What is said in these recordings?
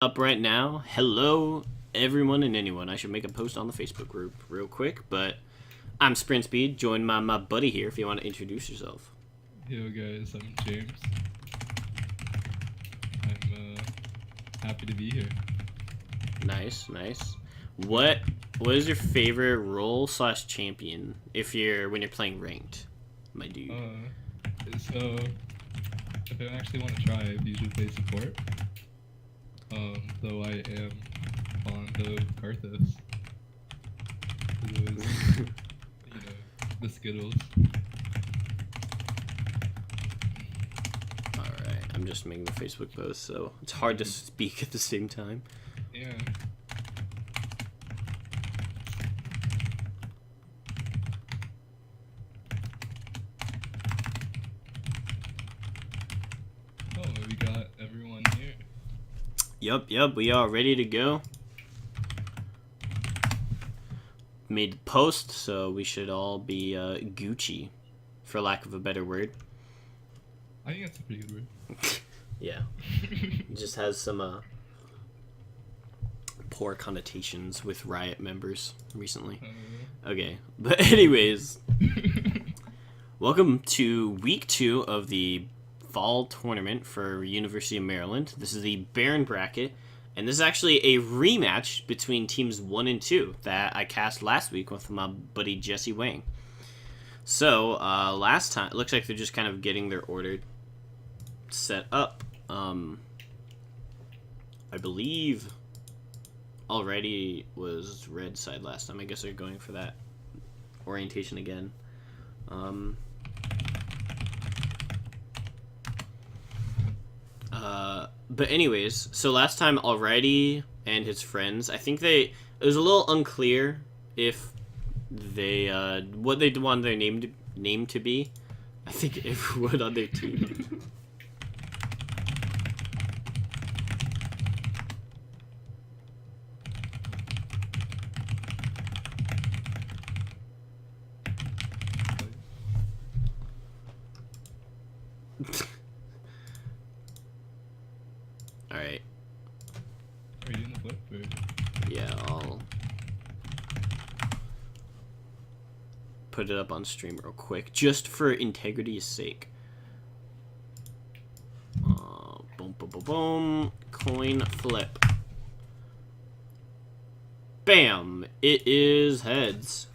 Up right now. Hello, everyone and anyone. I should make a post on the Facebook group real quick, but I'm Sprintspeed, joined by my buddy here if you want to introduce yourself. Yo guys, I'm James. I'm happy to be here. Nice, nice. What is your favorite role slash champion when you're playing ranked, my dude? So if I actually want to try, I usually play support. Though I am fond of Karthus. Those, the Skittles. Alright, I'm just making the Facebook post, so it's hard to speak at the same time. Yeah. Oh, we got everyone here. Yep, we are ready to go. Made the post, so we should all be Gucci, for lack of a better word. I think that's a pretty good word. Yeah. It just has some poor connotations with Riot members recently. Okay, but anyways, welcome to week 2 of the fall tournament for University of Maryland. This is the Baron bracket, and this is actually a rematch between teams 1 and 2 that I cast last week with my buddy Jesse Wang. So, last time, it looks like they're just kind of getting their order set up. I believe already was red side last time. I guess they're going for that orientation again. But anyways, so last time Alrighty and his friends, I think it was a little unclear if they what they wanted their name to be. I think everyone on their team. Alright. Are you doing the flip? Or? Yeah, I'll put it up on stream real quick, just for integrity's sake. Boom, boom, boom, boom. Coin flip. Bam! It is heads.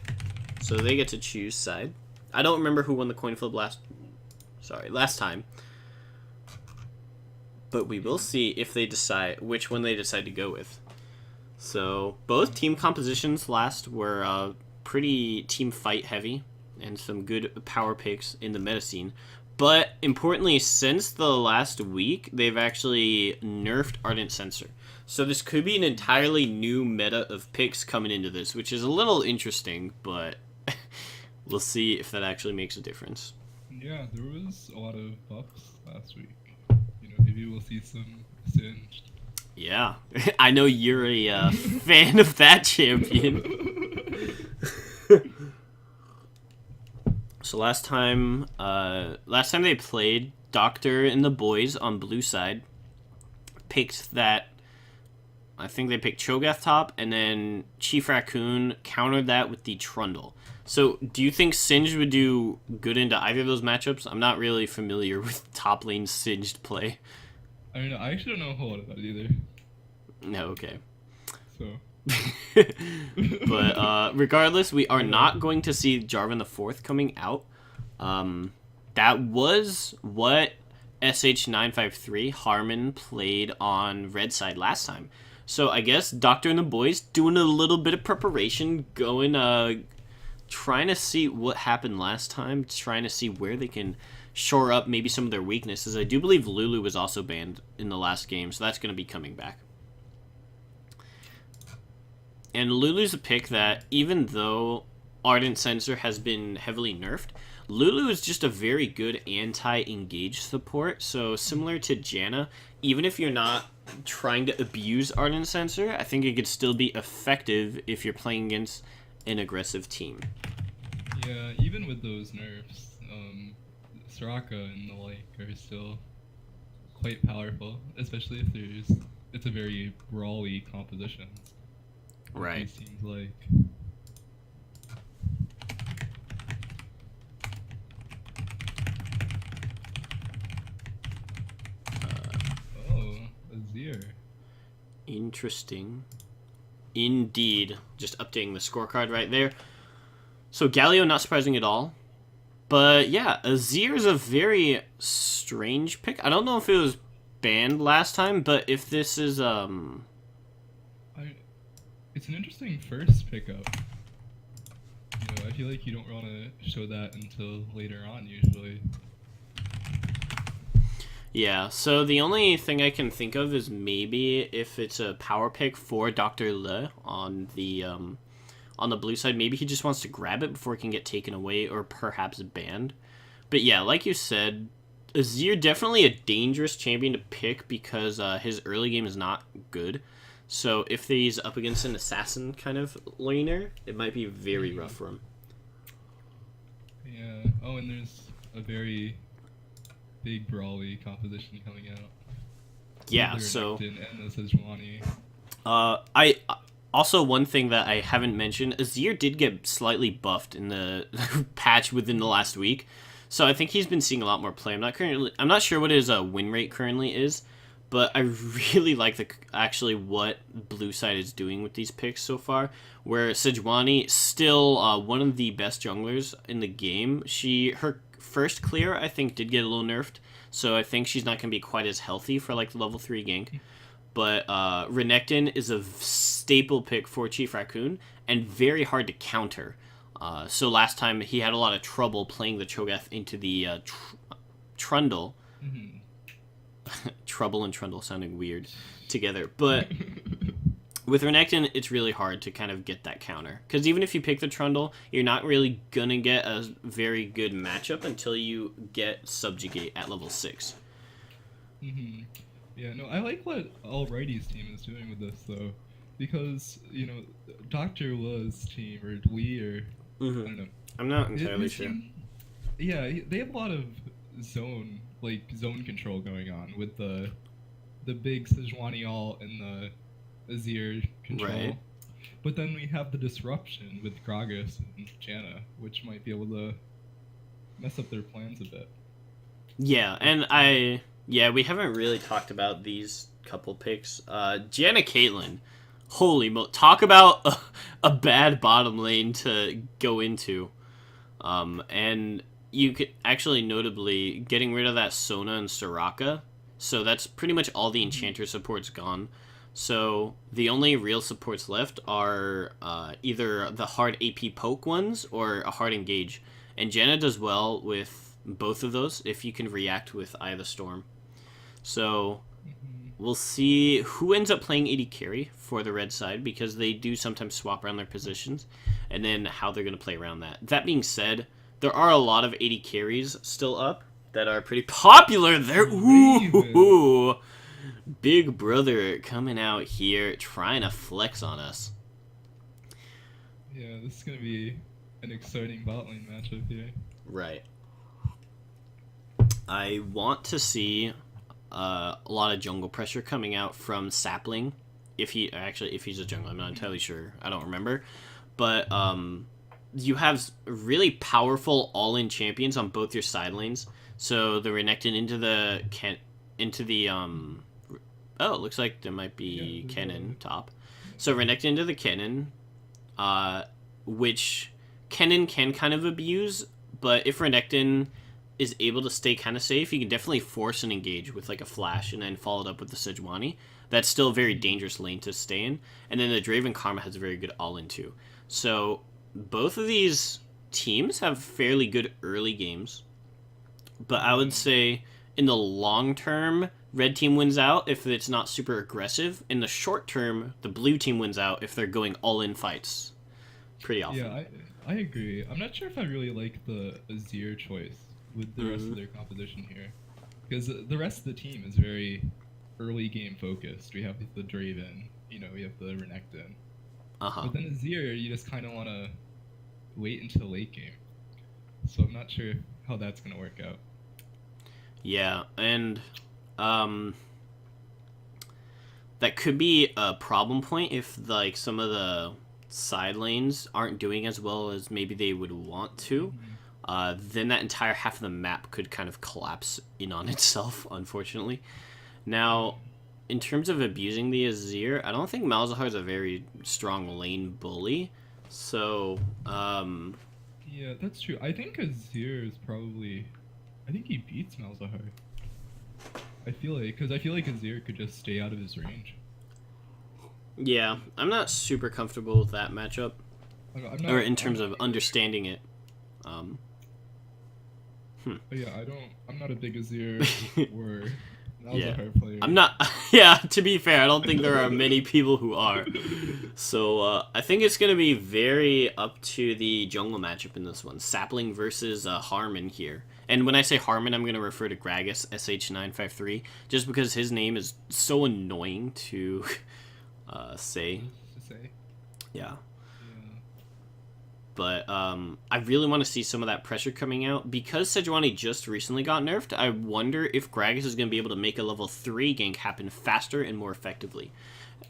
So they get to choose side. I don't remember who won the coin flip last time. But we will see if they decide which one they decide to go with. So both team compositions last were pretty team fight heavy and some good power picks in the meta scene. But importantly, since the last week, they've actually nerfed Ardent Sensor. So this could be an entirely new meta of picks coming into this, which is a little interesting, but we'll see if that actually makes a difference. Yeah, there was a lot of buffs last week. Maybe we'll see some Singed. Yeah, I know you're a fan of that champion. So last time they played, Doctor and the boys on blue side picked that. I think they picked Cho'Gath top, and then Chief Raccoon countered that with the Trundle. So, do you think Singed would do good into either of those matchups? I'm not really familiar with top lane Singed play. I mean, I actually don't know a whole lot about it either. No, okay. So. But regardless, we are not going to see Jarvan the Fourth coming out. That was what SH953 Harmon played on red side last time. So I guess Doctor and the boys doing a little bit of preparation, trying to see what happened last time, trying to see where they can shore up maybe some of their weaknesses. I do believe Lulu was also banned in the last game, so that's going to be coming back. And Lulu's a pick that, even though Ardent Sensor has been heavily nerfed, Lulu is just a very good anti-engage support. So similar to Janna, even if you're not trying to abuse Ardent Sensor, I think it could still be effective if you're playing against an aggressive team. Yeah, even with those nerfs, Soraka and the like are still quite powerful, especially if there's it's a very brawly composition. Right. It seems like. Oh, Azir. Interesting. Indeed. Just updating the scorecard right there. So Galio, not surprising at all. But yeah, Azir is a very strange pick. I don't know if it was banned last time, but if this is It's an interesting first pickup. I feel like you don't want to show that until later on usually. Yeah, so the only thing I can think of is maybe if it's a power pick for Dr. Le on the blue side, maybe he just wants to grab it before it can get taken away or perhaps banned. But yeah, like you said, Azir definitely a dangerous champion to pick because his early game is not good. So if he's up against an assassin kind of laner, it might be very rough for him. Yeah. Oh, and there's a very big brawly composition coming out. Yeah, so and the Sejuani. I also, one thing that I haven't mentioned, Azir did get slightly buffed in the patch within the last week, so I think he's been seeing a lot more play. I'm not sure what his win rate currently is, but I really like what Blue Side is doing with these picks so far. Where Sejuani still one of the best junglers in the game. Her first clear I think did get a little nerfed, so I think she's not going to be quite as healthy for like the level 3 gank. But Renekton is a staple pick for Chief Raccoon and very hard to counter. So last time he had a lot of trouble playing the Cho'Gath into the Trundle. Mm-hmm. Trouble and Trundle sounding weird together. But with Renekton, it's really hard to kind of get that counter. Because even if you pick the Trundle, you're not really going to get a very good matchup until you get Subjugate at level 6. Mm-hmm. Yeah, no, I like what Alrighty's team is doing with this, though. Because, Dr. Le's team, or Lee, or... Mm-hmm. I don't know. I'm not entirely sure. Yeah, they have a lot of zone control going on with the big Sejuani ult and the Azir control. Right. But then we have the disruption with Gragas and Janna, which might be able to mess up their plans a bit. Yeah, and we haven't really talked about these couple picks. Janna Caitlyn, holy talk about a bad bottom lane to go into. And you could actually notably getting rid of that Sona and Soraka. So that's pretty much all the Enchanter support's gone. So the only real supports left are either the hard AP poke ones or a hard engage. And Janna does well with both of those if you can react with Eye of the Storm. So we'll see who ends up playing AD carry for the red side because they do sometimes swap around their positions and then how they're going to play around that. That being said, there are a lot of AD carries still up that are pretty popular there. Ooh, Big Brother coming out here trying to flex on us. Yeah, this is going to be an exciting bot lane matchup here. Right. I want to see a lot of jungle pressure coming out from Sapling. If he's a jungle, I'm not entirely sure. I don't remember. But you have really powerful all-in champions on both your side lanes. So the Renekton into the it looks like there might be Kennen top. So Renekton into the Kennen, which Kennen can kind of abuse, but if Renekton is able to stay kind of safe, he can definitely force an engage with like a flash and then follow it up with the Sejuani. That's still a very dangerous lane to stay in. And then the Draven Karma has a very good all-in too. So both of these teams have fairly good early games. But I would say in the long term, red team wins out if it's not super aggressive. In the short term, the blue team wins out if they're going all-in fights pretty often. Yeah, I agree. I'm not sure if I really like the Azir choice with the rest of their composition here. Because the rest of the team is very early game focused. We have the Draven, we have the Renekton. But then Azir, you just kind of want to wait until the late game. So I'm not sure how that's going to work out. that could be a problem point if like some of the side lanes aren't doing as well as maybe they would want to. Then that entire half of the map could kind of collapse in on itself, unfortunately. Now, in terms of abusing the Azir, I don't think Malzahar is a very strong lane bully. So, Yeah, that's true. I think Azir is probably... I think he beats Malzahar. I feel like... Because I feel like Azir could just stay out of his range. yeah, I'm not super comfortable with that matchup. I'm not, Or in terms of understanding it. But yeah, I'm not a big Azir or Malzahar player. I'm not. Yeah, to be fair, I don't think there are many people who are. So I think it's gonna be very up to the jungle matchup in this one. Sapling versus Harmon here. And when I say Harmon, I'm gonna refer to Gragas SH953, just because his name is so annoying to say. Yeah. But I really want to see some of that pressure coming out. Because Sejuani just recently got nerfed, I wonder if Gragas is going to be able to make a level 3 gank happen faster and more effectively.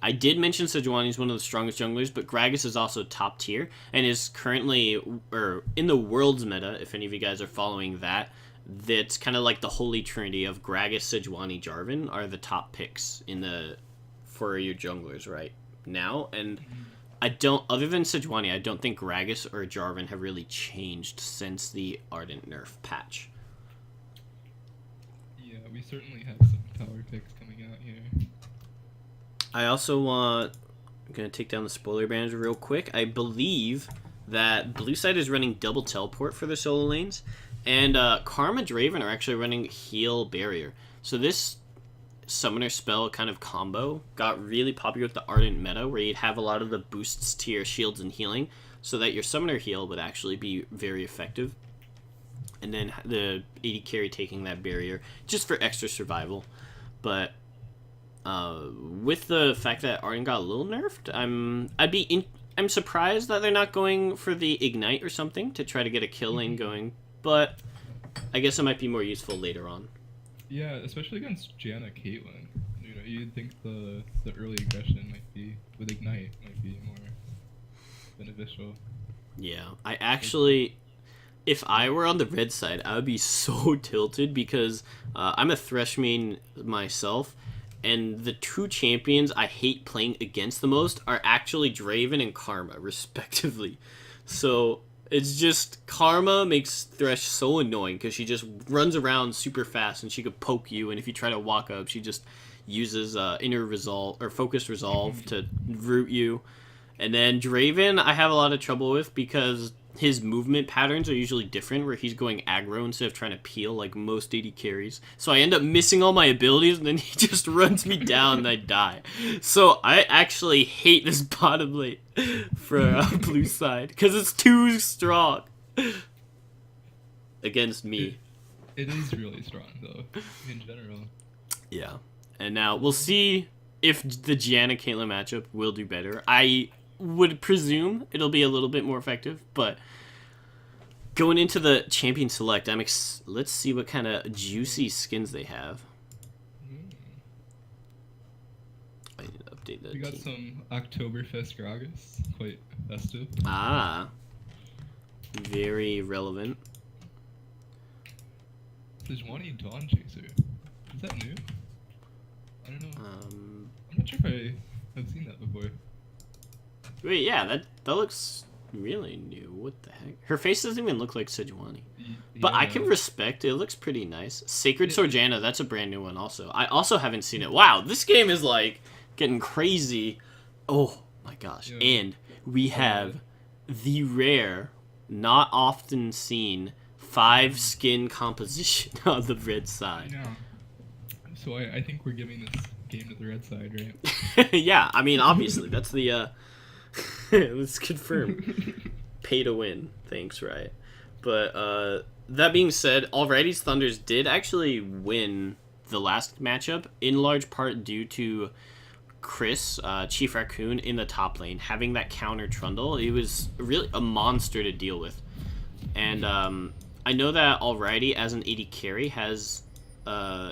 I did mention Sejuani is one of the strongest junglers, but Gragas is also top tier and is currently, or in the world's meta, if any of you guys are following that, that's kind of like the holy trinity of Gragas, Sejuani, Jarvan are the top picks for your junglers right now. And other than Sejuani, I don't think Gragas or Jarvan have really changed since the Ardent nerf patch. Yeah, we certainly have some tower picks coming out here. I also I'm going to take down the spoiler banners real quick. I believe that Blue Side is running double teleport for their solo lanes, and Karma Draven are actually running heal barrier. So this summoner spell kind of combo got really popular with the Ardent meta, where you'd have a lot of the boosts to your shields and healing, so that your summoner heal would actually be very effective. And then the AD carry taking that barrier just for extra survival. But with the fact that Ardent got a little nerfed, I'm surprised that they're not going for the Ignite or something to try to get a kill lane going. But I guess it might be more useful later on. Yeah, especially against Janna Caitlyn. You know, you'd think the early aggression with Ignite might be more beneficial. Yeah, I actually, if I were on the red side, I would be so tilted because I'm a Thresh main myself, and the two champions I hate playing against the most are actually Draven and Karma, respectively. So it's just, Karma makes Thresh so annoying because she just runs around super fast and she could poke you, and if you try to walk up, she just uses inner resolve or focused resolve to root you. And then Draven I have a lot of trouble with because his movement patterns are usually different, where he's going aggro instead of trying to peel like most AD carries. So I end up missing all my abilities, and then he just runs me down and I die. So I actually hate this bottom lane for blue side because it's too strong against me. It is really strong though, in general. Yeah. And now we'll see if the Janna Caitlyn matchup will do better. I would presume it'll be a little bit more effective, but going into the champion select, let's see what kind of juicy skins they have. I need to update that. We got some Oktoberfest Gragas, quite festive. Ah, very relevant. Sejuani Dawn Chaser. Is that new? I don't know. I'm not sure if I have seen that before. Wait, yeah, that looks really new. What the heck? Her face doesn't even look like Sejuani. But I can respect it. It looks pretty nice. Sacred Sorjana, that's a brand new one also. I also haven't seen it. Wow, this game is like getting crazy. Oh my gosh. Yeah. And we have the rare, not often seen 5 skin composition on the red side. Yeah. So I think we're giving this game to the red side, right? Yeah, I mean, obviously, that's the, let's confirm. Pay to win. Thanks, right? But, that being said, Alrighty's Thunders did actually win the last matchup, in large part due to Chris, Chief Raccoon, in the top lane, having that counter Trundle. He was really a monster to deal with. And, I know that Alrighty, as an AD carry,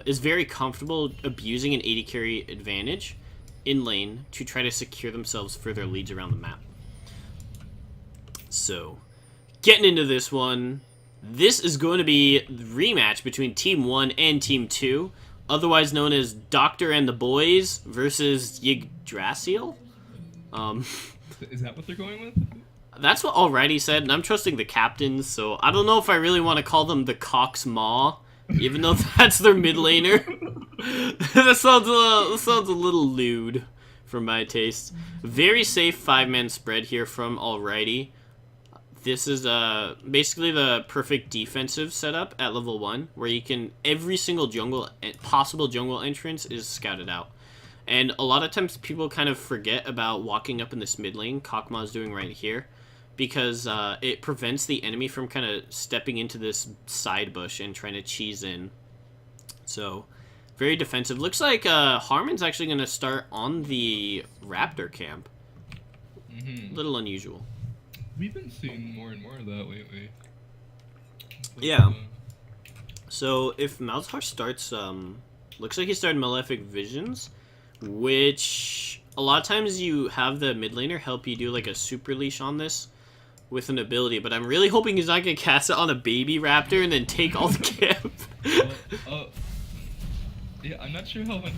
is very comfortable abusing an AD carry advantage in lane to try to secure themselves further leads around the map. So, getting into this one, this is going to be the rematch between Team 1 and Team 2, otherwise known as Doctor and the Boys versus Yggdrasil. Is that what they're going with? That's what Alrighty said, and I'm trusting the captains, so I don't know if I really want to call them the Cox Maw, even though that's their mid laner. That sounds a little lewd for my taste. Very safe 5-man spread here from Alrighty. This is basically the perfect defensive setup at level 1, where you can, every single possible jungle entrance is scouted out. And a lot of times people kind of forget about walking up in this mid lane, Kakma's doing right here, because it prevents the enemy from kind of stepping into this side bush and trying to cheese in. So, very defensive. Looks like Harmon's actually going to start on the Raptor camp. A little unusual. We've been seeing more and more of that lately. But, yeah. So if Malzahar starts, looks like he started Malefic Visions, which a lot of times you have the mid laner help you do like a super leash on this with an ability, but I'm really hoping he's not going to cast it on a baby raptor and then take all the camp. Yeah, I'm not sure how much...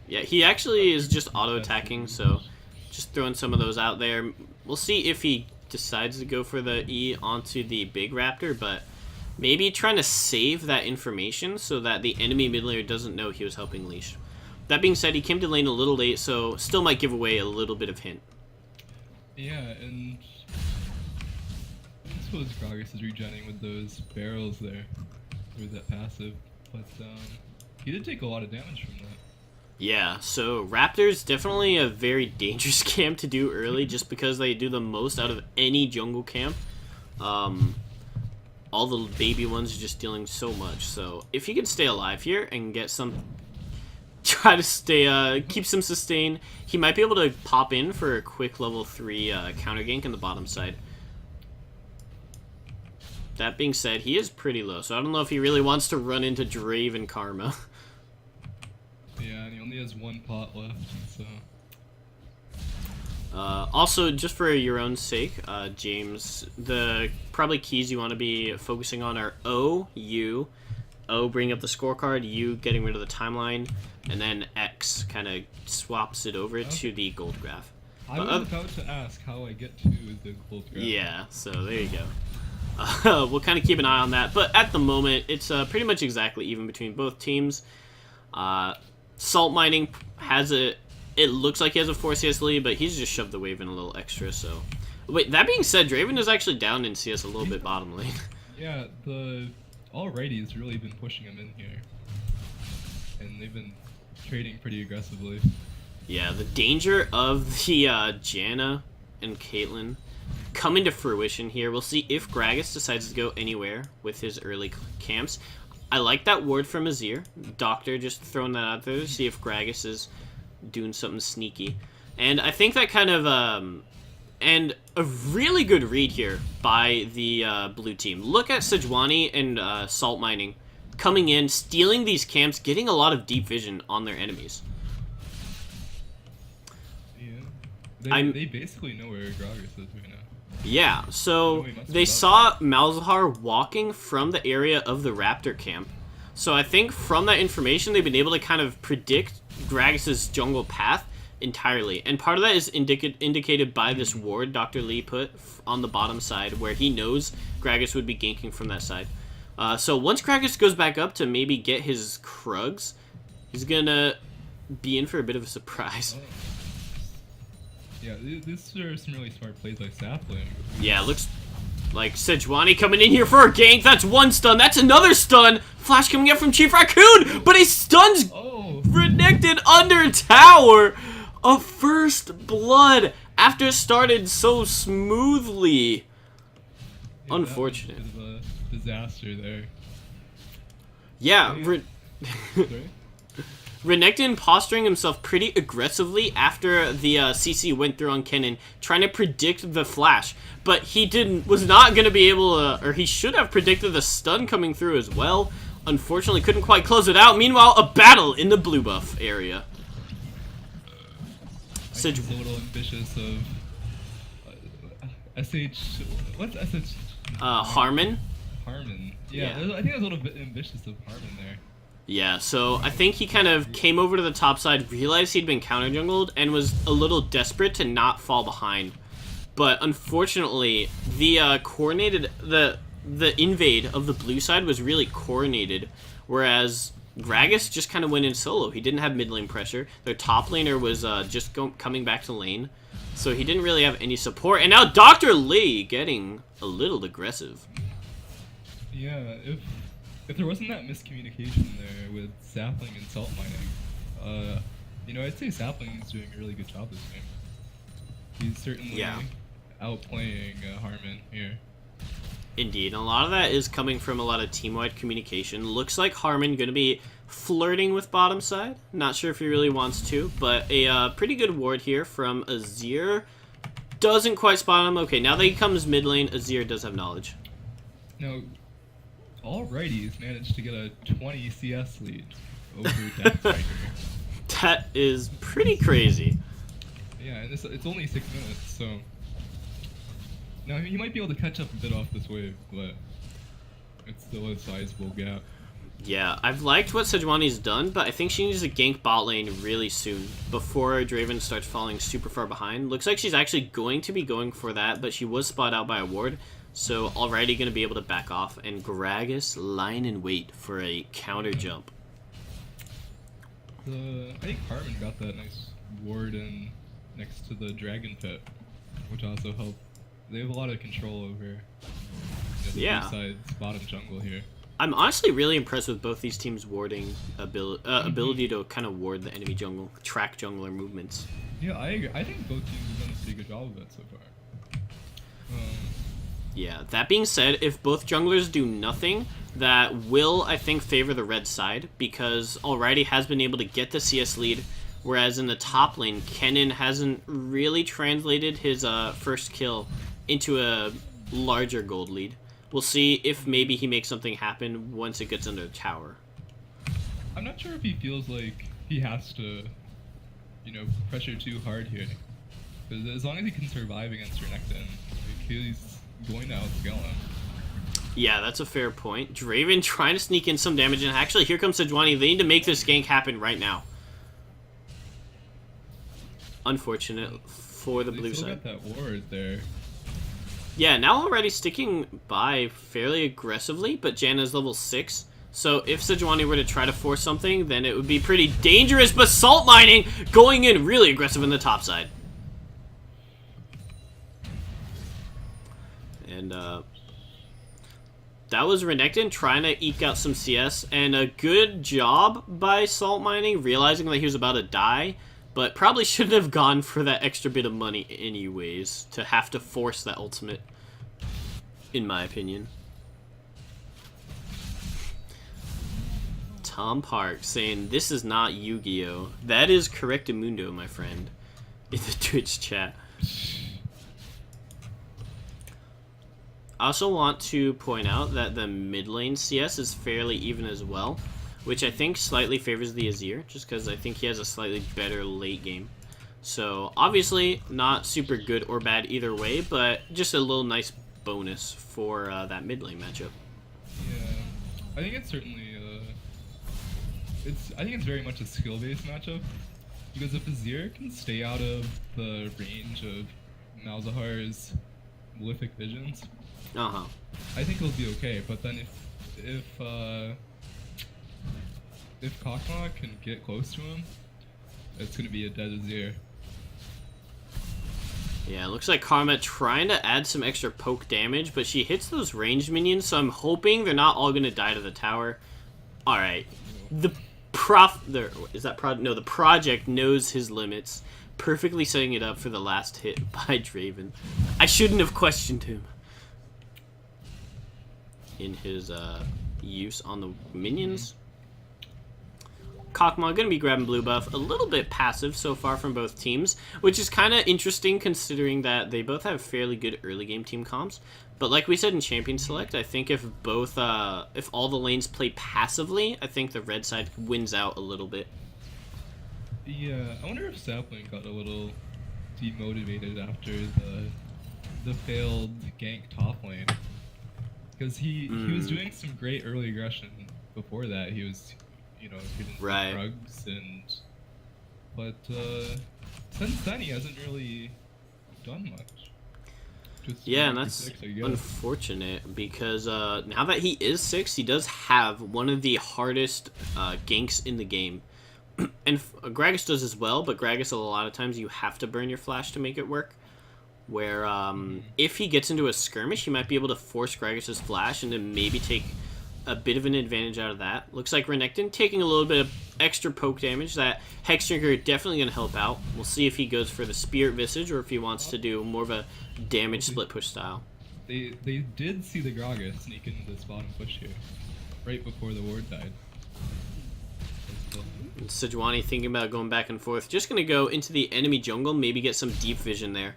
Yeah, he actually is just auto-attacking, so just throwing some of those out there. We'll see if he decides to go for the E onto the big raptor, but maybe trying to save that information so that the enemy mid laner doesn't know he was helping leash. That being said, he came to lane a little late, so still might give away a little bit of hint. Yeah, and I suppose Gragas is regenning with those barrels there, with that passive, but he did take a lot of damage from that. Yeah, so Raptors definitely a very dangerous camp to do early, just because they do the most out of any jungle camp. All the baby ones are just dealing so much, so if you can stay alive here and get some... Try to stay, keep some sustain. He might be able to pop in for a quick level 3 counter gank in the bottom side. That being said, he is pretty low, so I don't know if he really wants to run into Draven Karma. Yeah, and he only has 1 pot left, so... Also, just for your own sake, James, the probably keys you want to be focusing on are O, U, O bringing up the scorecard, U getting rid of the timeline, and then X kind of swaps it over to the gold graph. I was about to ask how I get to the gold graph. Yeah, so there you go. We'll kind of keep an eye on that, but at the moment, it's pretty much exactly even between both teams. Salt Mining has a... It looks like he has a 4 CS lead, but he's just shoved the wave in a little extra, so... Wait, that being said, Draven is actually down in CS a little bit bottom lane. Yeah, the Alrighty's really been pushing him in here. And they've been trading pretty aggressively. Yeah, the danger of the Janna and Caitlyn coming to fruition here. We'll see if Gragas decides to go anywhere with his early camps. I like that ward from Azir. Doctor just throwing that out there to see if Gragas is doing something sneaky. And I think that kind of... and a really good read here by the blue team. Look at Sejuani and Salt Mining coming in, stealing these camps, getting a lot of deep vision on their enemies. Yeah. They basically know where Gragas is right now. Yeah, so they saw Malzahar walking from the area of the Raptor camp. So I think from that information, they've been able to kind of predict Gragas' jungle path entirely. And part of that is indicated by this ward Dr. Lee put on the bottom side, where he knows Gragas would be ganking from that side. So once Gragas goes back up to maybe get his Krugs, he's gonna be in for a bit of a surprise. Yeah, these are some really smart plays like Sapling. Yeah, looks like Sejuani coming in here for a gank. That's 1 stun. That's another stun. Flash coming in from Chief Raccoon, but he stuns Renekton under tower. A first blood after it started so smoothly. Yeah, unfortunate. That was a disaster there. Yeah, Sorry? Renekton posturing himself pretty aggressively after the CC went through on Kennen, trying to predict the flash, but he was not going to be able to, or he should have predicted the stun coming through as well. Unfortunately, couldn't quite close it out. Meanwhile, a battle in the blue buff area. think he's a little ambitious of SH. What's SH? Harmon. Harmon. Yeah. I think I was a little bit ambitious of Harmon there. Yeah, so I think he kind of came over to the top side, realized he'd been counter jungled, and was a little desperate to not fall behind. But unfortunately, the invade of the blue side was really coordinated, whereas Gragas just kind of went in solo. He didn't have mid lane pressure. Their top laner was just coming back to lane, so he didn't really have any support. And now Dr. Lee getting a little aggressive. Yeah, if there wasn't that miscommunication there with Sapling and Salt Mining, I'd say Sapling is doing a really good job this game. He's certainly outplaying Harmon here. Indeed, and a lot of that is coming from a lot of team-wide communication. Looks like Harmon going to be flirting with bottom side. Not sure if he really wants to, but a pretty good ward here from Azir. Doesn't quite spot him. Okay, now that he comes mid lane, Azir does have knowledge. Now, alrighty, he's managed to get a 20 CS lead over Death Striker. That is pretty crazy. Yeah, and it's only 6 minutes, so... Now, he might be able to catch up a bit off this wave, but it's still a sizable gap. Yeah, I've liked what Sejuani's done, but I think she needs to gank bot lane really soon before Draven starts falling super far behind. Looks like she's actually going to be going for that, but she was spotted out by a ward, so already going to be able to back off, and Gragas line and wait for a counter jump. I think Harmon got that nice ward in next to the Dragon Pit, which also helped. They have a lot of control over the blue side's bottom jungle here. I'm honestly really impressed with both these teams' warding ability to kind of ward the enemy jungle, track jungler movements. Yeah, I agree. I think both teams have done a pretty good job of it so far. Yeah, that being said, if both junglers do nothing, that will, I think, favor the red side, because already has been able to get the CS lead, whereas in the top lane, Kennen hasn't really translated his first kill into a larger gold lead. We'll see if maybe he makes something happen once it gets under the tower. I'm not sure if he feels like he has to, pressure too hard here. Because as long as he can survive against Renekton, he's going to outscale him. Yeah, that's a fair point. Draven trying to sneak in some damage, and actually here comes Sejuani. They need to make this gank happen right now. Unfortunate for the blue side. They still got that ward there. Yeah, now already sticking by fairly aggressively, but Janna's level 6. So if Sejuani were to try to force something, then it would be pretty dangerous, but Salt Mining going in really aggressive in the top side. And that was Renekton trying to eke out some CS, and a good job by Salt Mining, realizing that he was about to die, but probably shouldn't have gone for that extra bit of money anyways, to have to force that ultimate, in my opinion. Tom Park saying, "This is not Yu-Gi-Oh! That is Correctamundo, my friend," in the Twitch chat. I also want to point out that the mid lane CS is fairly even as well, which I think slightly favors the Azir, just because I think he has a slightly better late game. So, obviously, not super good or bad either way, but just a little nice bonus for that mid lane matchup. Yeah, I think it's certainly, I think it's very much a skill-based matchup, because if Azir can stay out of the range of Malzahar's Malefic Visions, I think he'll be okay, but then if Kakma can get close to him, it's going to be a dead Azir. Yeah, it looks like Karma trying to add some extra poke damage, but she hits those ranged minions, so I'm hoping they're not all going to die to the tower. Alright. The project knows his limits, perfectly setting it up for the last hit by Draven. I shouldn't have questioned him in his use on the minions. Kakma going to be grabbing blue buff. A little bit passive so far from both teams, which is kind of interesting considering that they both have fairly good early game team comps. But like we said in Champion Select, I think if all the lanes play passively, I think the red side wins out a little bit. Yeah, I wonder if Sapling got a little demotivated after the failed gank top lane. Because he was doing some great early aggression before that. He was, you know, getting some Right. drugs but since then he hasn't really done much. Just Yeah, and number that's 6, I guess. unfortunate because now that he is 6, he does have one of the hardest ganks in the game. And Gragas does as well, but Gragas a lot of times you have to burn your flash to make it work. Where if he gets into a skirmish, he might be able to force Gragas' flash and then maybe take a bit of an advantage out of that. Looks like Renekton taking a little bit of extra poke damage. That Hex Drinker definitely going to help out. We'll see if he goes for the Spirit Visage or if he wants to do more of a damage split push style. They did see the Gragas sneak into this bottom push here, right before the ward died. And Sejuani thinking about going back and forth. Just going to go into the enemy jungle, maybe get some deep vision there.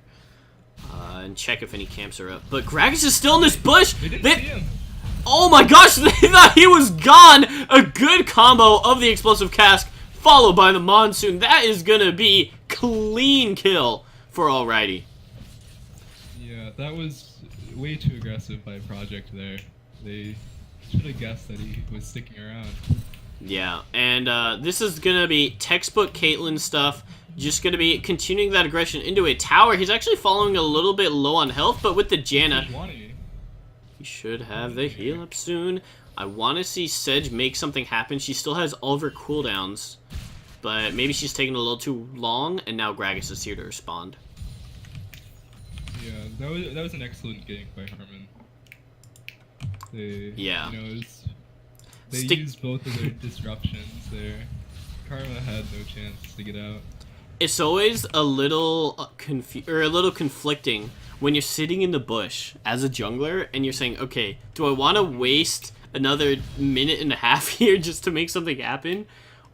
And check if any camps are up. But Gragas is still in this bush! They didn't see him! Oh my gosh, they thought he was gone! A good combo of the Explosive Cask, followed by the Monsoon. That is gonna be clean kill for Alrighty. Yeah, that was way too aggressive by Project there. They should have guessed that he was sticking around. Yeah, and this is gonna be textbook Caitlyn stuff. Just gonna be continuing that aggression into a tower. He's actually following a little bit low on health, but with the Janna, he should have the heal up soon. I want to see Sedge make something happen. She still has all of her cooldowns, but maybe she's taking a little too long, and now Gragas is here to respond. Yeah, that was an excellent gank by Harmon. Yeah. You know, they used both of their disruptions there. Karma had no chance to get out. It's always a little conflicting when you're sitting in the bush as a jungler and you're saying, okay, do I want to waste another minute and a half here just to make something happen,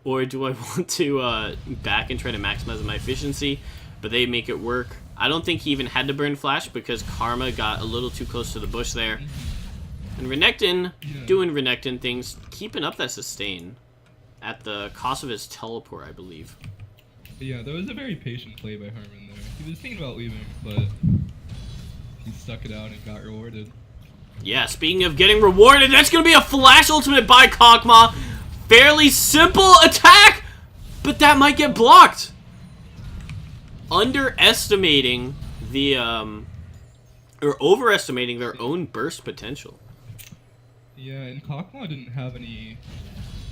or do I want to back and try to maximize my efficiency? But they make it work. I don't think he even had to burn flash because Karma got a little too close to the bush there. And Renekton doing Renekton things, keeping up that sustain at the cost of his teleport, I believe. Yeah, that was a very patient play by Harmon there. He was thinking about leaving, but he stuck it out and got rewarded. Yeah, speaking of getting rewarded, that's going to be a flash ultimate by Kokma. Fairly simple attack, but that might get blocked. Underestimating the, or overestimating their own burst potential. Yeah, and Kokma didn't have any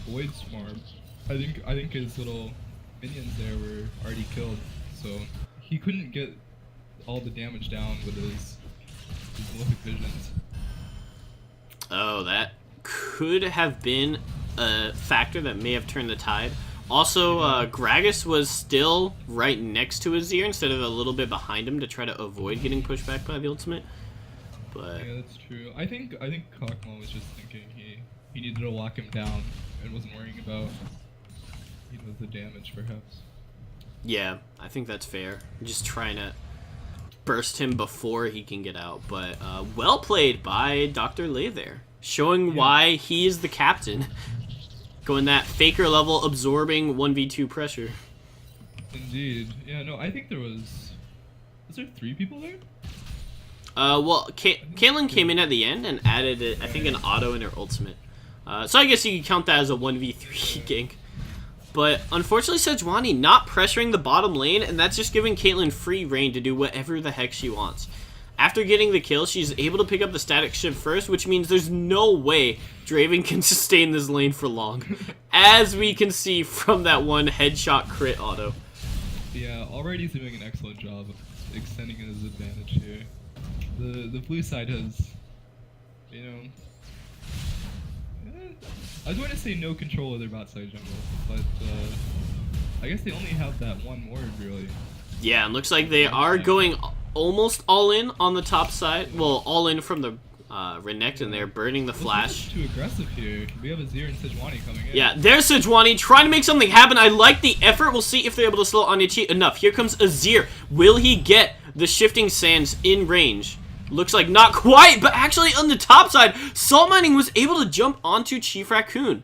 Void Swarm. I think his little minions there were already killed, so he couldn't get all the damage down with his Malefic Visions. Oh, that could have been a factor that may have turned the tide. Also, Gragas was still right next to Azir instead of a little bit behind him to try to avoid getting pushed back by the ultimate. But yeah, that's true. I think Kokma was just thinking he needed to lock him down and wasn't worrying about, you know, the damage perhaps. yeah, I think that's fair. Just trying to burst him before he can get out. But well played by Dr. Lay there, showing why he is the captain. Going that Faker level, absorbing 1v2 pressure. Indeed. Yeah, no, I think there was there 3 people there? Well, Caitlyn came in at the end and added, I think, an auto in her ultimate. So I guess you could count that as a 1v3 gank. But unfortunately, Sejuani not pressuring the bottom lane, and that's just giving Caitlyn free reign to do whatever the heck she wants. After getting the kill, she's able to pick up the static shift first, which means there's no way Draven can sustain this lane for long. As we can see from that one headshot crit auto. Yeah, already he's doing an excellent job of extending his advantage here. The blue side has, you know, I was going to say no control of their bot side jungle, but I guess they only have that one ward really. Yeah, and looks like they are going almost all in on the top side. Well, all in from the Renekton there, burning the flash. This is too aggressive here. We have Azir and Sejuani coming in. Yeah, there's Sejuani trying to make something happen. I like the effort. We'll see if they're able to slow Onychi enough. Here comes Azir. Will he get the shifting sands in range? Looks like not quite, but actually on the top side, Salt Mining was able to jump onto Chief Raccoon.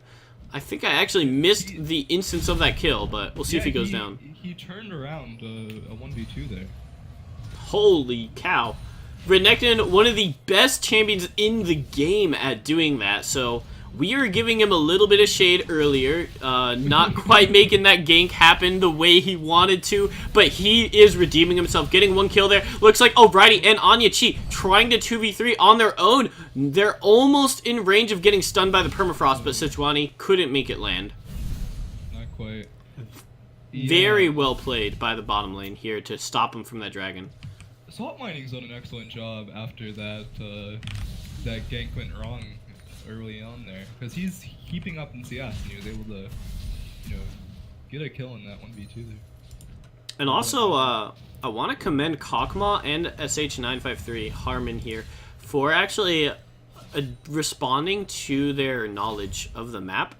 I think I actually missed the instance of that kill, but we'll see if he goes down. He turned around a 1v2 there. Holy cow. Renekton, one of the best champions in the game at doing that, so we are giving him a little bit of shade earlier, not quite making that gank happen the way he wanted to, but he is redeeming himself, getting one kill there. Looks like Alrighty and Anya Chi trying to 2v3 on their own. They're almost in range of getting stunned by the permafrost, but Sejuani couldn't make it land. Not quite. Very well played by the bottom lane here to stop him from that dragon. Salt Mining's done an excellent job after that that gank went wrong early on there, because he's keeping up in CS and he was able to, get a kill in that 1v2 there. And also, I want to commend Kokma and SH953 Harmon here for actually responding to their knowledge of the map.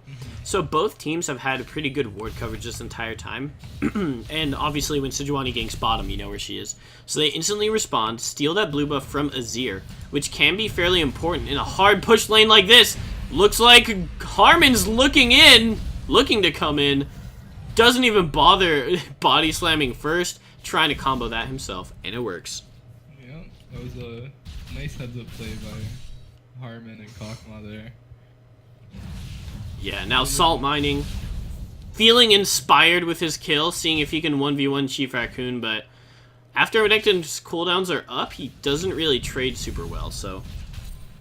So both teams have had pretty good ward coverage this entire time. And obviously when Sejuani ganks bottom, you know where she is. So they instantly respond, steal that blue buff from Azir, which can be fairly important in a hard push lane like this. Looks like Harmon's looking to come in. Doesn't even bother body slamming first, trying to combo that himself, and it works. Yeah, that was a nice heads up play by Harmon and Kokma there. Yeah, now Salt Mining, feeling inspired with his kill, seeing if he can 1v1 Chief Raccoon, but after Renekton's cooldowns are up, he doesn't really trade super well, so...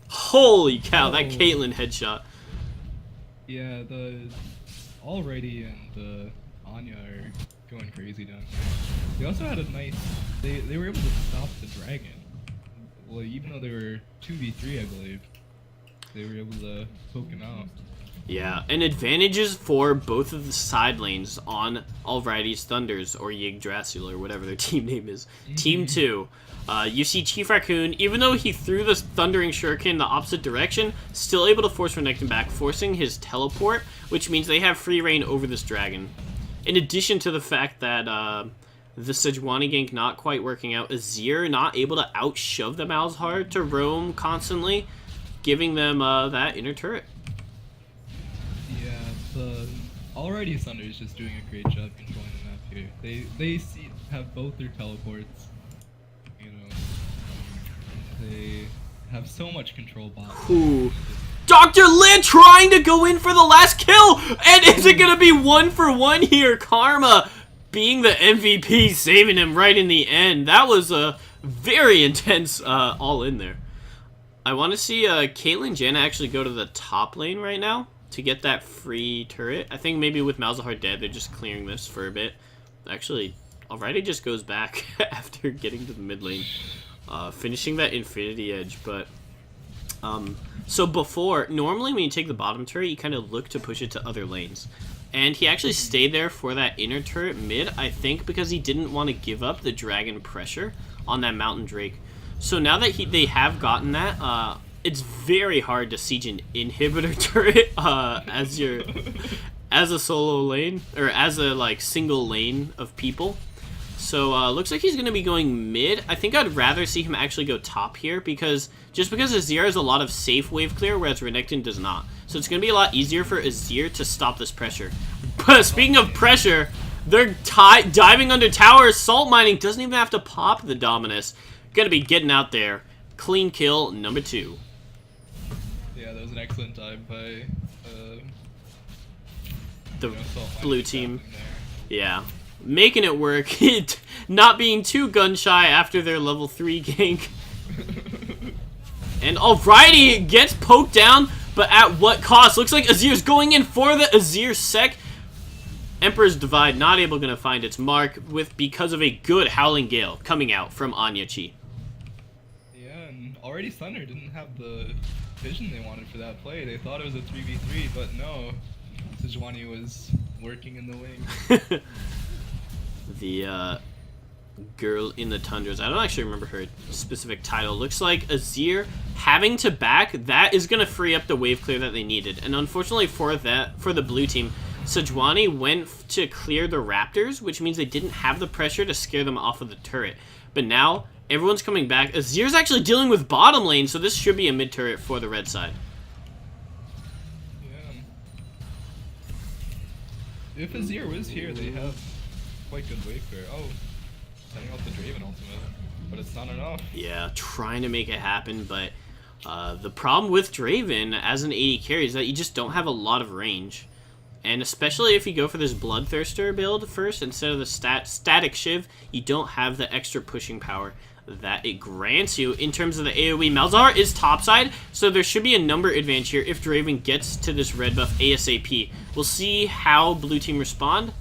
Holy cow, that Caitlyn headshot. Yeah, the Alrighty and Anya are going crazy down here. They also had a nice... They were able to stop the dragon. Well, even though they were 2v3, I believe, they were able to poke him out. Yeah, and advantages for both of the side lanes on Alrighty's Thunders, or Yggdrasil, or whatever their team name is. Team 2. You see Chief Raccoon, even though he threw the Thundering Shuriken in the opposite direction, still able to force Renekton back, forcing his teleport, which means they have free reign over this dragon. In addition to the fact that the Sejuani gank not quite working out, Azir not able to out-shove them as hard to roam constantly, giving them that inner turret. Yeah, the Alrighty Thunder is just doing a great job controlling the map here. They have both their teleports. They have so much control bot. Ooh. Dr. Lin trying to go in for the last kill! And is it gonna be 1-for-1 here? Karma being the MVP, saving him right in the end. That was a very intense all in there. I want to see Caitlyn Jenna actually go to the top lane right now to get that free turret. I think maybe with Malzahar dead, they're just clearing this for a bit. Actually, Alrighty just goes back after getting to the mid lane. Finishing that Infinity Edge, but... so before, normally when you take the bottom turret, you kind of look to push it to other lanes. And he actually stayed there for that inner turret mid, I think because he didn't want to give up the dragon pressure on that Mountain Drake. So now that they have gotten that, it's very hard to siege an inhibitor turret as a solo lane, or as a single lane of people. So looks like he's going to be going mid. I think I'd rather see him actually go top here, because Azir has a lot of safe wave clear, whereas Renekton does not. So it's going to be a lot easier for Azir to stop this pressure. But speaking of pressure, they're diving under towers. Salt Mining doesn't even have to pop the Dominus. Going to be getting out there. Clean kill number 2. Yeah, that was an excellent dive by the blue team. Yeah. Making it work, not being too gun shy after their level 3 gank. And Alrighty gets poked down, but at what cost? Looks like Azir's going in for the Azir Sec. Emperor's Divide not able to find its mark because of a good Howling Gale coming out from Anya Chi. Yeah, and Alrighty Thunder didn't have the vision they wanted for that play. They thought it was a 3v3, but no. Sejuani was working in the wing. The girl in the tundras. I don't actually remember her specific title. Looks like Azir having to back, that is going to free up the wave clear that they needed. And unfortunately for the blue team, Sejuani went to clear the Raptors, which means they didn't have the pressure to scare them off of the turret. But now, everyone's coming back. Azir's actually dealing with bottom lane, so this should be a mid turret for the red side. Yeah. If Azir was here, they have quite good wave clear. Oh, setting out the Draven ultimate. but it's not enough. Yeah, trying to make it happen, but the problem with Draven as an AD carry is that you just don't have a lot of range. And especially if you go for this Bloodthirster build first instead of the Static Shiv, you don't have the extra pushing power that it grants you in terms of the AoE. Malzahar is topside, so there should be a number advantage here if Draven gets to this red buff ASAP. We'll see how blue team respond.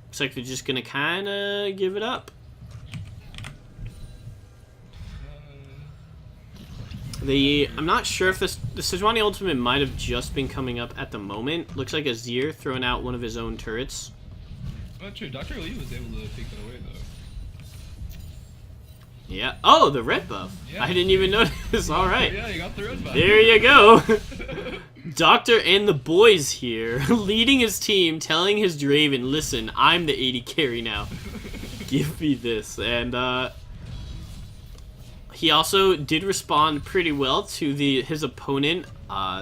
Looks like they're just going to kind of give it up. I'm not sure if the Sejuani ultimate might have just been coming up at the moment. Looks like Azir throwing out one of his own turrets. Not true. Dr. Lee was able to take that away, though. Yeah. Oh, the red buff. Yeah, I didn't even notice. All right. Yeah, you got the red buff. There you go. Doctor and the boys here, leading his team, telling his Draven, listen, I'm the AD carry now. Give me this. And, he also did respond pretty well to his opponent.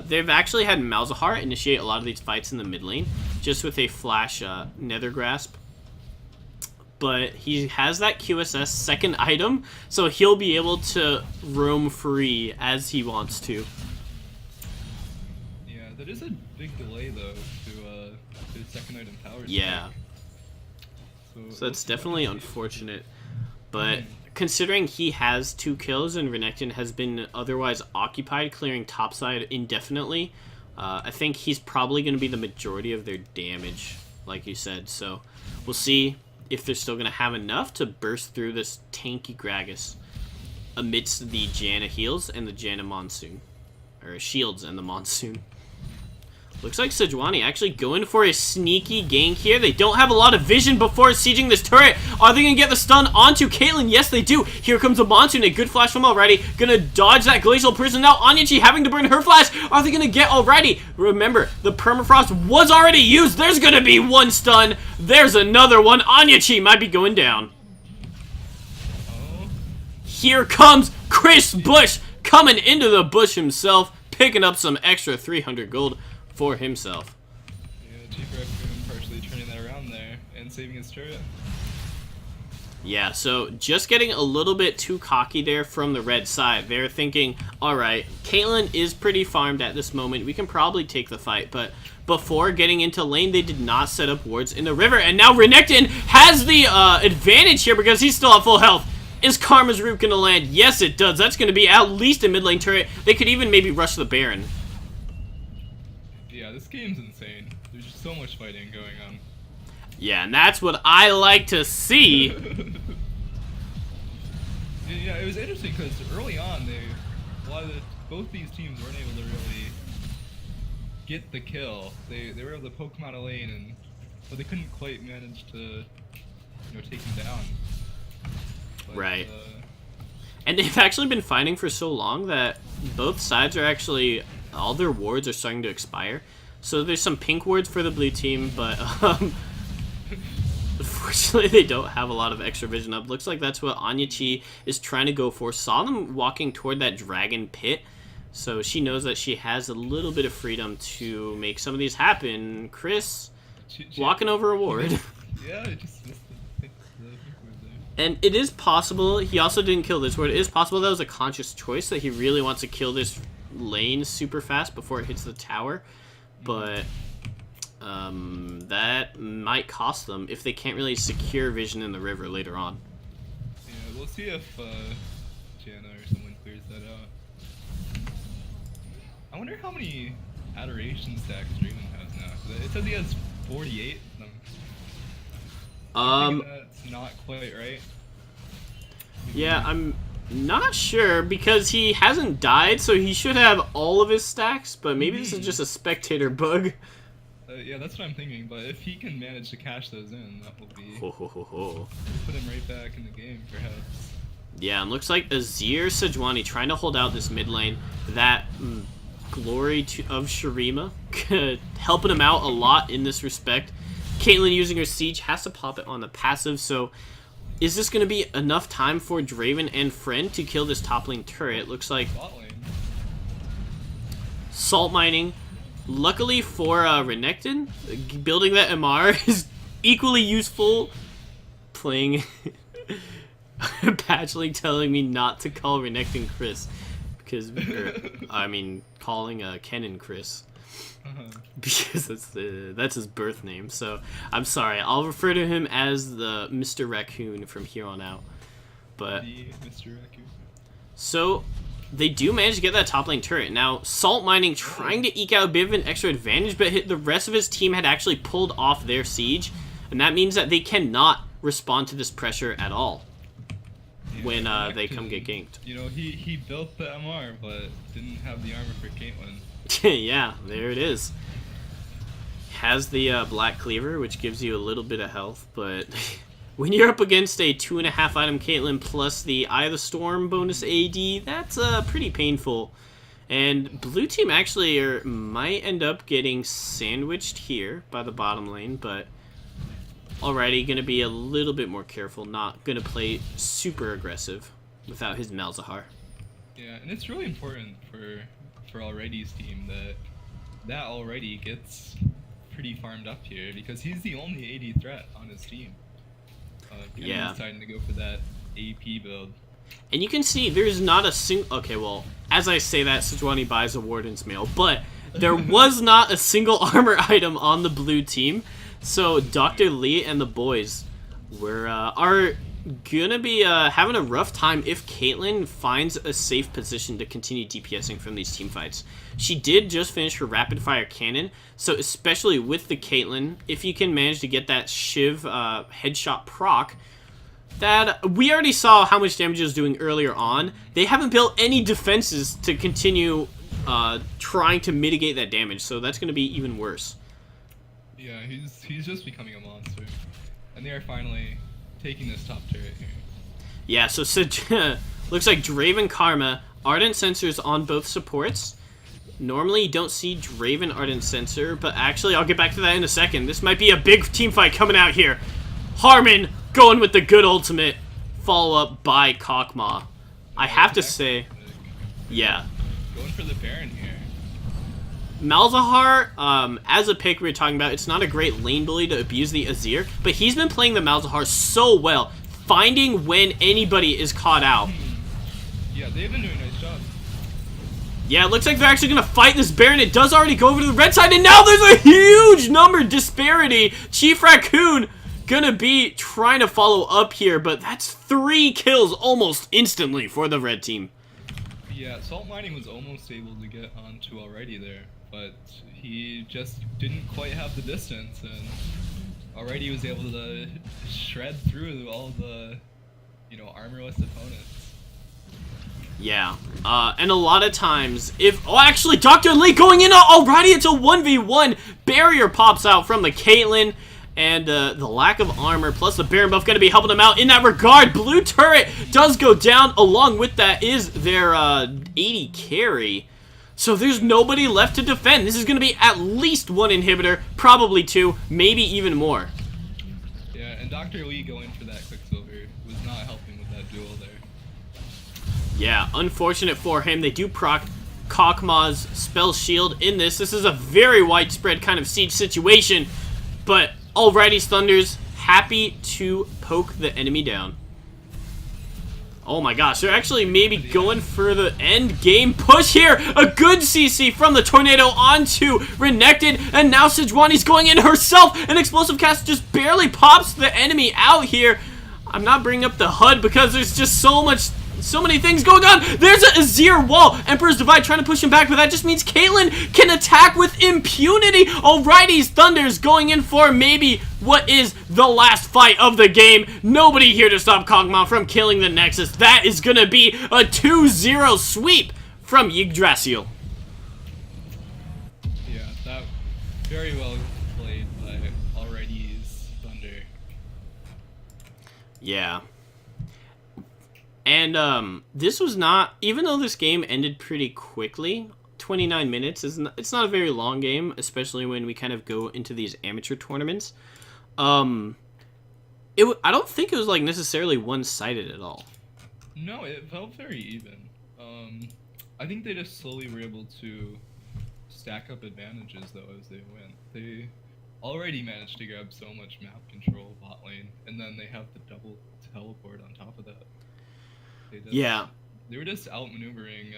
They've actually had Malzahar initiate a lot of these fights in the mid lane, just with a flash Nether Grasp. But he has that QSS second item, so he'll be able to roam free as he wants to. Yeah, that is a big delay, though, to his second item power. Yeah. So that's definitely unfortunate. But considering he has 2 kills and Renekton has been otherwise occupied clearing topside indefinitely, I think he's probably going to be the majority of their damage, like you said. So we'll see if they're still going to have enough to burst through this tanky Gragas amidst the Janna heals and the Janna Monsoon. Or shields and the Monsoon. Looks like Sejuani actually going for a sneaky gank here. They don't have a lot of vision before sieging this turret. Are they going to get the stun onto Caitlyn? Yes, they do. Here comes a Monsoon. A good flash from Already. Going to dodge that Glacial Prison. Now Anyachi having to burn her flash. Are they going to get Already? Remember, the Permafrost was already used. There's going to be one stun. There's another one. Anyachi might be going down. Here comes Chris Bush coming into the bush himself, picking up some extra 300 gold for himself. Yeah, Chief Raccoon partially turning that around there and saving his turret. Yeah, so just getting a little bit too cocky there from the red side. They're thinking, alright, Caitlyn is pretty farmed at this moment. We can probably take the fight, but before getting into lane, they did not set up wards in the river. And now Renekton has the advantage here because he's still at full health. Is Karma's Root going to land? Yes, it does. That's going to be at least a mid lane turret. They could even maybe rush the Baron. Yeah, this game's insane. There's just so much fighting going on. Yeah, and that's what I like to see. Yeah, it was interesting because early on, both these teams weren't able to really get the kill. They were able to poke him out of lane, but they couldn't quite manage to take him down. But, right. And they've actually been fighting for so long that both sides are actually, all their wards are starting to expire. So there's some pink wards for the blue team, but unfortunately they don't have a lot of extra vision up. Looks like that's what Anyachi is trying to go for. Saw them walking toward that dragon pit, so she knows that she has a little bit of freedom to make some of these happen. Chris, walking over a ward. Yeah, I just missed the pink ward there. And it is possible, he also didn't kill this ward. It is possible that was a conscious choice, that he really wants to kill this lane super fast before it hits the tower. But that might cost them if they can't really secure vision in the river later on. Yeah, we'll see if Janna or someone clears that out. I wonder how many adoration stacks Draven has now. It says he has 48. That's not quite right. Yeah, I'm not sure because he hasn't died, so he should have all of his stacks, but maybe this is just a spectator bug. Yeah, that's what I'm thinking, but if he can manage to cash those in, that will be... Put him right back in the game, perhaps. Yeah, and looks like Azir Sejuani trying to hold out this mid lane. That glory of Shurima, helping him out a lot in this respect. Caitlyn using her siege has to pop it on the passive, so is this going to be enough time for Draven and Friend to kill this top lane turret? Looks like salt mining. Luckily for Renekton, building that MR is equally useful. Playing Patchling telling me not to call Renekton Chris. Because, calling Kennen Chris. Because that's his birth name. So, I'm sorry. I'll refer to him as the Mr. Raccoon from here on out. But The Mr. Raccoon. So, they do manage to get that top lane turret. Now, Salt Mining trying to eke out a bit of an extra advantage, but the rest of his team had actually pulled off their siege. And that means that they cannot respond to this pressure at all. Yeah, When they come get ganked. You know, he built the MR, but didn't have the armor for Caitlyn. Yeah, there it is. Has the Black Cleaver, which gives you a little bit of health, but when you're up against a 2.5 item Caitlyn plus the Eye of the Storm bonus AD, that's pretty painful. And blue team actually might end up getting sandwiched here by the bottom lane, but alrighty, gonna be a little bit more careful, not gonna play super aggressive without his Malzahar. Yeah, and it's really important for Alrighty's team that Alrighty gets pretty farmed up here, because he's the only AD threat on his team. Yeah. Deciding to go for that AP build. And you can see there's not a single... Okay, well, as I say that, Sejuani buys a Warden's Mail, but there was not a single armor item on the blue team. So Dr. Lee and the boys are gonna be having a rough time if Caitlyn finds a safe position to continue DPSing from these team fights. She did just finish her rapid fire cannon, so especially with the Caitlyn, if you can manage to get that Shiv headshot proc, that we already saw how much damage it was doing earlier on. They haven't built any defenses to continue trying to mitigate that damage, so that's gonna be even worse. Yeah, he's just becoming a monster. And they are finally taking this top turret here. Yeah, so looks like Draven Karma, Ardent Sensors on both supports. Normally you don't see Draven Ardent Sensor, but actually I'll get back to that in a second. This might be a big team fight coming out here. Harmon going with the good ultimate, follow up by Kokma. I have to say, yeah. Going for the Baron here. Malzahar, as a pick we were talking about, it's not a great lane bully to abuse the Azir, but he's been playing the Malzahar so well, finding when anybody is caught out. Yeah, they've been doing a nice job. Yeah, it looks like they're actually going to fight this Baron. It does already go over to the red side, and now there's a huge number disparity. Chief Raccoon gonna be trying to follow up here, but that's 3 kills almost instantly for the red team. Yeah, Salt Mining was almost able to get onto Alrighty there, but he just didn't quite have the distance, and Alrighty was able to shred through all the, armorless opponents. Yeah, and a lot of times, actually, Dr. Lee going in already, it's a 1v1, barrier pops out from the Caitlyn, and the lack of armor, plus the Baron buff, going to be helping them out in that regard. Blue turret does go down, along with that is their 80 carry. So there's nobody left to defend. This is going to be at least 1 inhibitor, probably 2, maybe even more. Yeah, and Dr. Lee going for that Quicksilver was not helping with that duel there. Yeah, unfortunate for him. They do proc Kokma's spell shield in this. This is a very widespread kind of siege situation, but Alrighty's Thunders happy to poke the enemy down. Oh my gosh, they're actually maybe going for the end game push here. A good CC from the Tornado onto Renekton, and now Sejuani's going in herself. An explosive cast just barely pops the enemy out here. I'm not bringing up the HUD because there's just so many things going on. There's a Azir wall. Emperor's Divide trying to push him back, but that just means Caitlyn can attack with impunity. Alrighty's Thunders going in for maybe what is the last fight of the game. Nobody here to stop Kog'Maw from killing the Nexus. That is going to be a 2-0 sweep from Yggdrasil. Yeah, that very well played by Alrighty's Thunder. Yeah. And this was not, even though this game ended pretty quickly, 29 minutes it's not a very long game, especially when we kind of go into these amateur tournaments. I don't think it was like necessarily one-sided at all. No, it felt very even. I think they just slowly were able to stack up advantages though as they went. They already managed to grab so much map control bot lane, and then they have the double teleport on top of that. Yeah. They were just outmaneuvering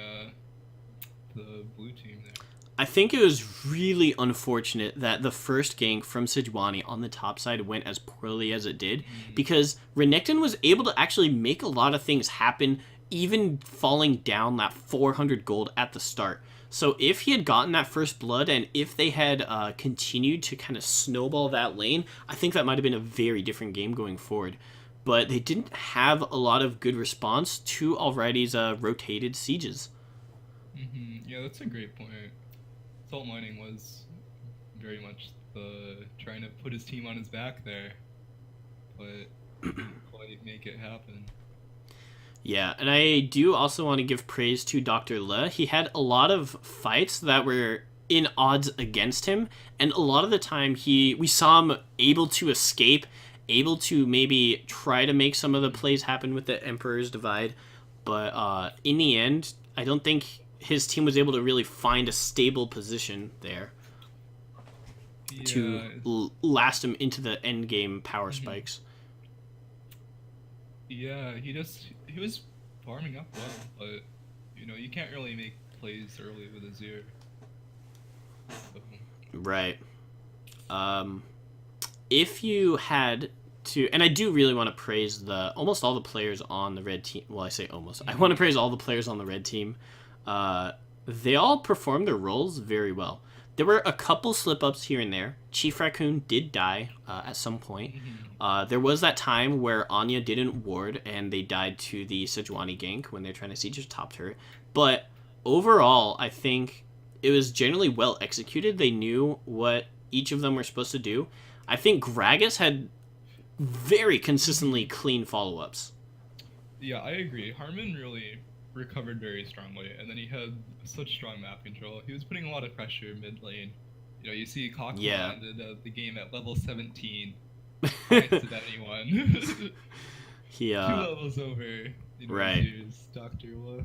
the blue team there. I think it was really unfortunate that the first gank from Sejuani on the top side went as poorly as it did, because Renekton was able to actually make a lot of things happen, even falling down that 400 gold at the start. So if he had gotten that first blood, and if they had continued to kind of snowball that lane, I think that might have been a very different game going forward. But they didn't have a lot of good response to Alrighty's rotated sieges. Yeah, that's a great point. Salt Mining was very much trying to put his team on his back there, but didn't quite make it happen. Yeah, and I do also want to give praise to Dr. Le. He had a lot of fights that were in odds against him, and a lot of the time we saw him able to escape, able to maybe try to make some of the plays happen with the Emperor's Divide, but in the end, I don't think his team was able to really find a stable position there to last him into the end game power spikes. Yeah, he was farming up well, but you can't really make plays early with Azir. So. Right. If you had to, and I do really want to praise almost all the players on the red team. Well, I say almost. I want to praise all the players on the red team. They all performed their roles very well. There were a couple slip-ups here and there. Chief Raccoon did die at some point. There was that time where Anya didn't ward, and they died to the Sejuani gank when they're trying to siege his top turret. But overall, I think it was generally well executed. They knew what each of them were supposed to do. I think Gragas had very consistently clean follow-ups. Yeah, I agree. Harmon really recovered very strongly, and then he had such strong map control. He was putting a lot of pressure mid lane. You see Cockman ended the game at level 17. Points of anyone. He 2 levels over. Right. Dr. Wa.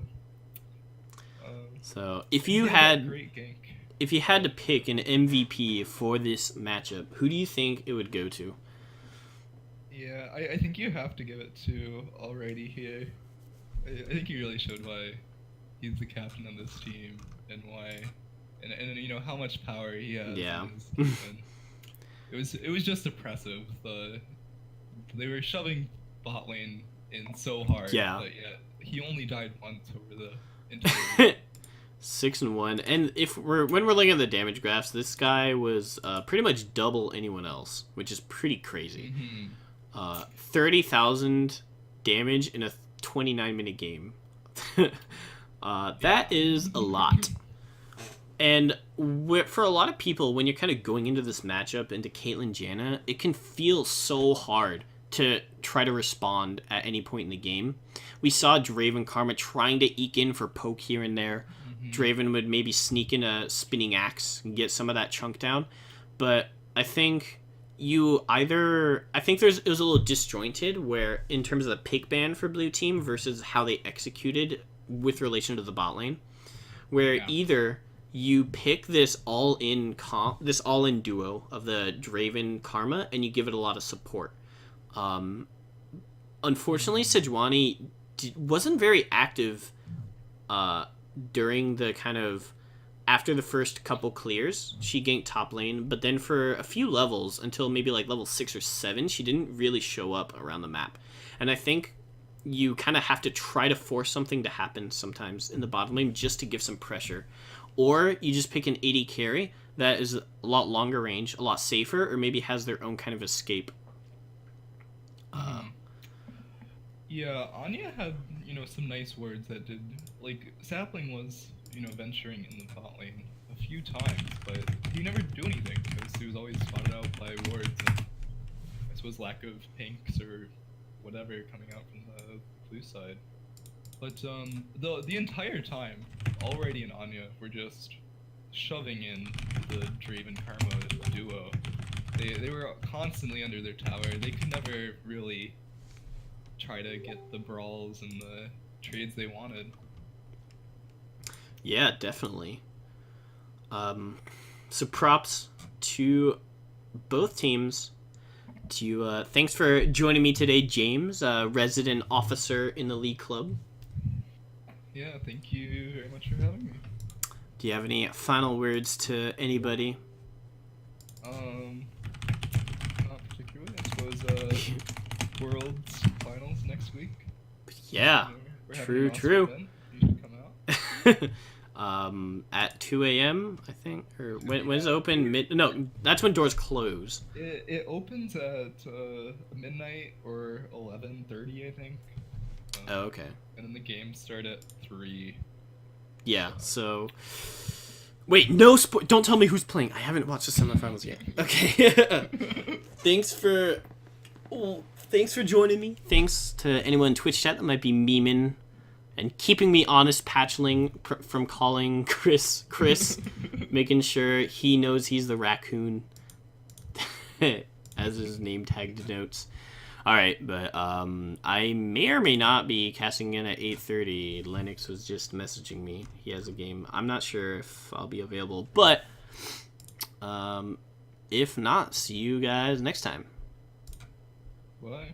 So if you had great gank. If you had to pick an MVP for this matchup, who do you think it would go to? Yeah, I think you have to give it to Alrighty here. I think he really showed why he's the captain of this team, and why, and how much power he has. Yeah. It was just impressive. They were shoving bot lane in so hard. Yeah. But yet he only died once over the entire 6-1, and when we're looking at the damage graphs, this guy was pretty much double anyone else, which is pretty crazy. 30,000 damage in a 29-minute game. That is a lot. And for a lot of people, when you're kind of going into this matchup, into Caitlyn Janna, it can feel so hard to try to respond at any point in the game. We saw Draven Karma trying to eke in for poke here and there. Draven would maybe sneak in a spinning axe and get some of that chunk down. But I think it was a little disjointed where in terms of the pick ban for blue team versus how they executed with relation to the bot lane, where either you pick this all-in duo of the Draven Karma and you give it a lot of support. Unfortunately, Sejuani wasn't very active during the kind of after the first couple clears. She ganked top lane, but then for a few levels until maybe like level 6 or 7, she didn't really show up around the map. And I think you kind of have to try to force something to happen sometimes in the bottom lane just to give some pressure. Or you just pick an AD carry that is a lot longer range, a lot safer, or maybe has their own kind of escape. Yeah, Anya had, some nice words that did, like, Sapling was, venturing in the bot lane a few times, but he never do anything, because he was always spotted out by wards, and I suppose lack of pinks or whatever coming out from the blue side. But, the entire time, Alrighty and Anya were just shoving in the Draven Karma duo. They were constantly under their tower. They could never really try to get the brawls and the trades they wanted. Yeah, definitely. So props to both teams. Thanks for joining me today, James, resident officer in the League Club. Yeah, thank you very much for having me. Do you have any final words to anybody? Not particularly. I suppose Worlds Finals next week. Yeah, We're having an true. awesome event. You should come out. At 2 a.m. I think, or when's it open? No, that's when doors close. It opens at midnight or 11:30, I think. Oh, okay. And then the games start at 3. Yeah. So, wait, no don't tell me who's playing. I haven't watched the semifinals yet. Okay. Thanks for joining me. Thanks to anyone in Twitch chat that might be memeing and keeping me honest, Patchling, from calling Chris, making sure he knows he's the raccoon, as his name tag denotes. All right, but I may or may not be casting in at 8:30. Lennox was just messaging me. He has a game. I'm not sure if I'll be available, but if not, see you guys next time. Bye.